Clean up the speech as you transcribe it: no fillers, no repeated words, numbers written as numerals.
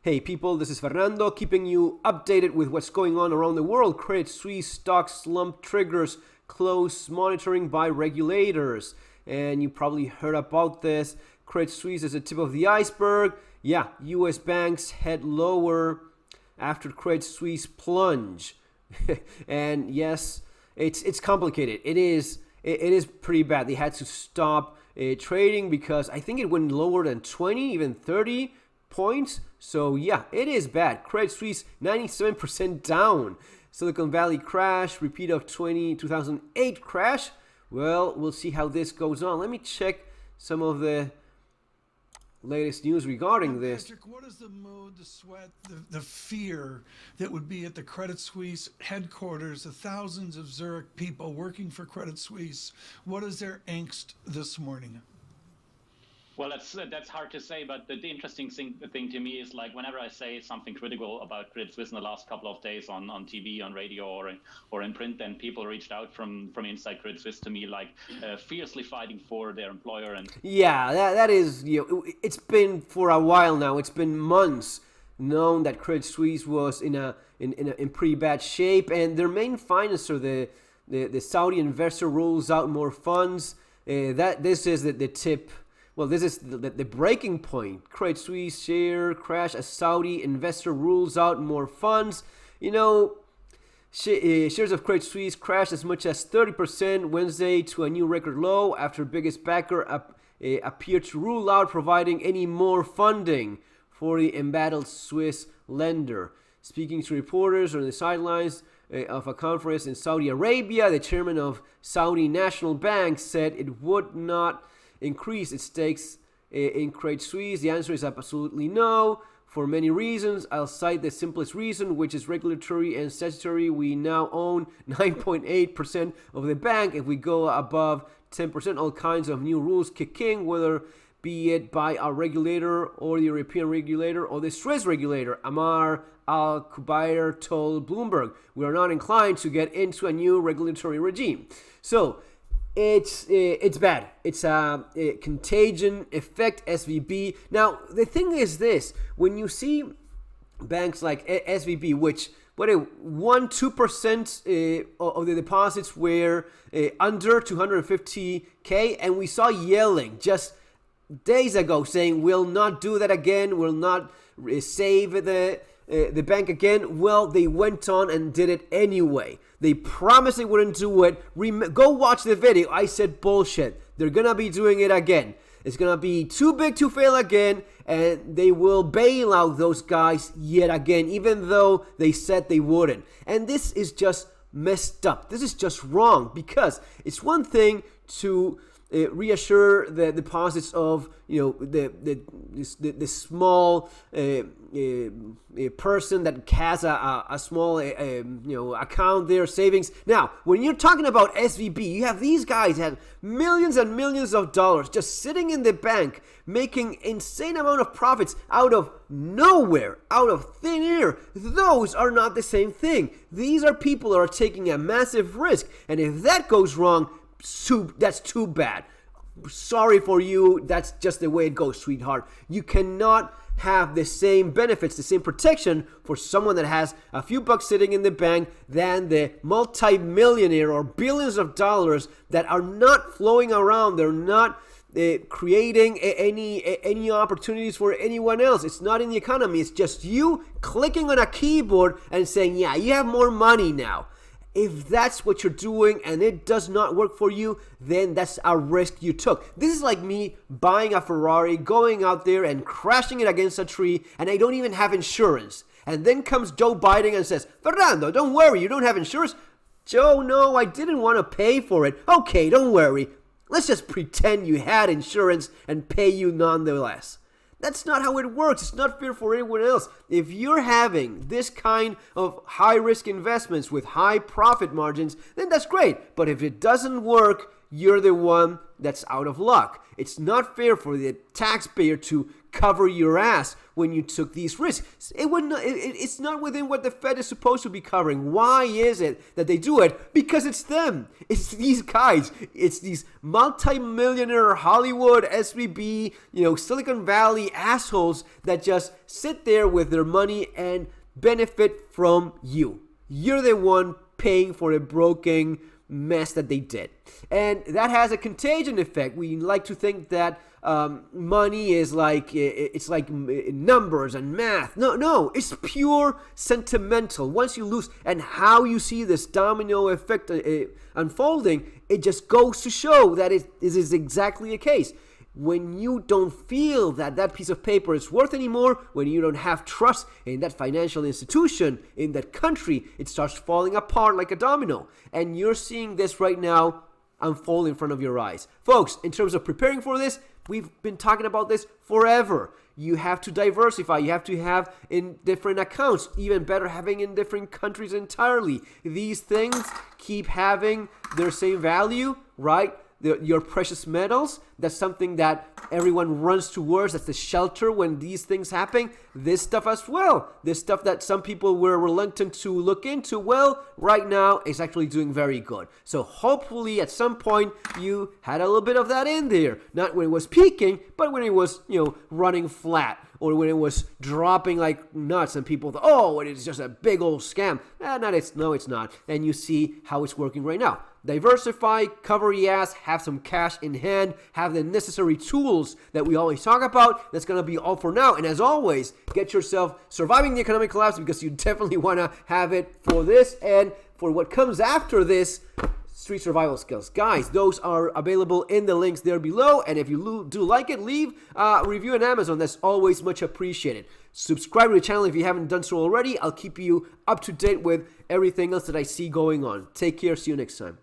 Hey people, this is Fernando, keeping you updated with what's going on around the world. Credit Suisse stock slump triggers close monitoring by regulators. And you probably heard about this. Credit Suisse is the tip of the iceberg. Yeah, US banks head lower after Credit Suisse plunge. And yes, it's complicated. It is pretty bad. They had to stop trading because I think it went lower than 20, even 30 points. So yeah, it is bad. Credit Suisse 97% down. Silicon Valley crash, repeat of 2008 crash. Well, we'll see how this goes on. Let me check some of the latest news regarding this. Patrick, what is the mood, the sweat, the fear that would be at the Credit Suisse headquarters, the thousands of Zurich people working for Credit Suisse? What is their angst this morning? Well, that's hard to say, but the interesting thing to me is, like, whenever I say something critical about Credit Suisse in the last couple of days on TV, on radio, or in print, then people reached out from inside Credit Suisse to me, like, fiercely fighting for their employer. And yeah, that is, it's been for a while now. It's been months known that Credit Suisse was in pretty bad shape, and their main financer, the Saudi investor, rules out more funds. This is the tip. Well, this is the breaking point. Credit Suisse share crash as Saudi investor rules out more funds. Shares of Credit Suisse crashed as much as 30% Wednesday to a new record low after biggest backer appeared to rule out providing any more funding for the embattled Swiss lender. Speaking to reporters on the sidelines of a conference in Saudi Arabia, the chairman of Saudi National Bank said it would not increase its stakes in Credit Suisse. The answer is absolutely no, for many reasons. I'll cite the simplest reason, which is regulatory and statutory. We now own 9.8% of the bank. If we go above 10%, all kinds of new rules kick in, whether be it by our regulator or the European regulator or the Swiss regulator. Amar Al-Kubair told Bloomberg, we are not inclined to get into a new regulatory regime. So it's bad. It's a contagion effect, SVB. Now, the thing is this. When you see banks like SVB, which 1-2% of the deposits were under 250K, and we saw yelling just days ago saying, we'll not do that again, we'll not save the bank again. Well, they went on and did it anyway. They promised they wouldn't do it. Go watch the video. I said bullshit. They're going to be doing it again. It's going to be too big to fail again, and they will bail out those guys yet again, even though they said they wouldn't. And this is just messed up. This is just wrong, because it's one thing to reassure the deposits of the small person that has a small account there, savings. Now, when you're talking about SVB, you have these guys that have millions and millions of dollars just sitting in the bank, making insane amount of profits out of nowhere, out of thin air. Those are not the same thing. These are people that are taking a massive risk, and if that goes wrong, that's too bad. Sorry for you. That's just the way it goes, sweetheart. You cannot have the same benefits, the same protection for someone that has a few bucks sitting in the bank than the multi-millionaire or billions of dollars that are not flowing around. They're not creating any opportunities for anyone else. It's not in the economy. It's just you clicking on a keyboard and saying, yeah, you have more money now. If that's what you're doing and it does not work for you, then that's a risk you took. This is like me buying a Ferrari, going out there and crashing it against a tree, and I don't even have insurance. And then comes Joe Biden and says, Fernando, don't worry, you don't have insurance? Joe, no, I didn't want to pay for it. Okay, don't worry. Let's just pretend you had insurance and pay you nonetheless. That's not how it works. It's not fair for anyone else. If you're having this kind of high-risk investments with high profit margins, then that's great. But if it doesn't work, you're the one that's out of luck. It's not fair for the taxpayer to cover your ass when you took these risks. It's not within what the Fed is supposed to be covering. Why is it that they do it? Because it's them. It's these guys. It's these multi-millionaire Hollywood, SVB, Silicon Valley assholes that just sit there with their money and benefit from you. You're the one paying for a broken mess that they did. And that has a contagion effect. We like to think that money is it's like numbers and math. No, it's pure sentimental. Once you lose, and how you see this domino effect unfolding, it just goes to show that it is exactly the case. When you don't feel that piece of paper is worth anymore, when you don't have trust in that financial institution, in that country, it starts falling apart like a domino. And you're seeing this right now unfold in front of your eyes. Folks, in terms of preparing for this, we've been talking about this forever. You have to diversify. You have to have in different accounts. Even better, having in different countries entirely. These things keep having their same value, right? Your precious metals, that's something that everyone runs towards. That's the shelter when these things happen. This stuff as well. This stuff that some people were reluctant to look into, well, right now it's actually doing very good. So hopefully at some point you had a little bit of that in there. Not when it was peaking, but when it was, running flat. Or when it was dropping like nuts and people thought, oh, it is just a big old scam. No, it's not. And you see how it's working right now. Diversify, cover your ass, have some cash in hand, have the necessary tools that we always talk about. That's going to be all for now. And as always, get yourself surviving the economic collapse, because you definitely want to have it for this and for what comes after this. Street survival skills. Guys, those are available in the links there below. And if you do like it, leave a review on Amazon. That's always much appreciated. Subscribe to the channel if you haven't done so already. I'll keep you up to date with everything else that I see going on. Take care. See you next time.